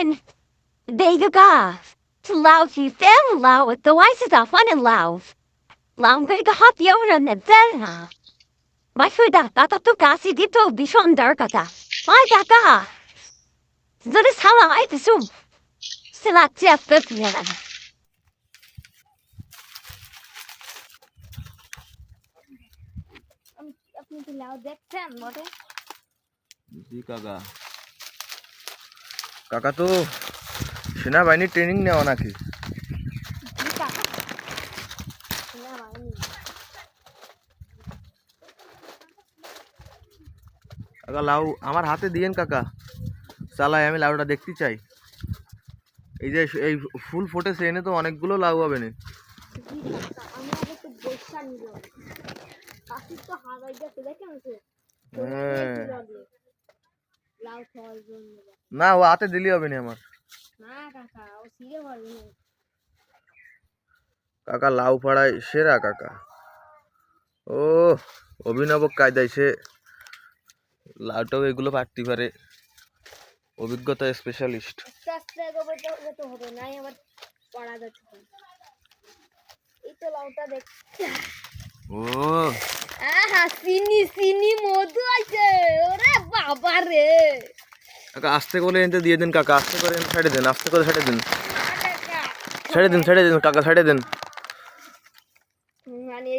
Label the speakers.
Speaker 1: in Vega Gas. Lao chi fan lao at the wise is off on and lao. Lao Vega hot the owner and the Vena. My food that to Gassi dito Bishon Darkata. My Gaga. That is how I assume. Select Jeff Biffy. আপনি কি লাউ দেখছেন মোটে?
Speaker 2: জি কাকা। কাকা তো সেনাবাহিনী training নেওয়া নাকি?
Speaker 1: জি কাকা। সেনাবাহিনী।
Speaker 2: কাকা লাউ আমার হাতে দিয়েন কাকা, চালাই আমি লাউটা দেখতে চাই। এই যে এই ফুল ফুটেছে এনে তো অনেকগুলো লাউ হবে না। না ও হাতে দিলি হবে না আমার। কাকা লাউ পাড়ায় সেরা কাকা। ও অভিনব কায়দায় সে লাউটাও এগুলো পারতে পারে, অভিজ্ঞতা স্পেশালিস্ট। ও
Speaker 1: চিনি মধু আছে ওরে বাবা রে।
Speaker 2: কাকা আস্তে করে এনতে দিয়ে দেন কাকা, আস্তে করে ছেড়ে দেন, আস্তে করে ছেড়ে দেন, ছেড়ে দেন ছেড়ে দেন কাকা ছেড়ে দেন।
Speaker 1: মানে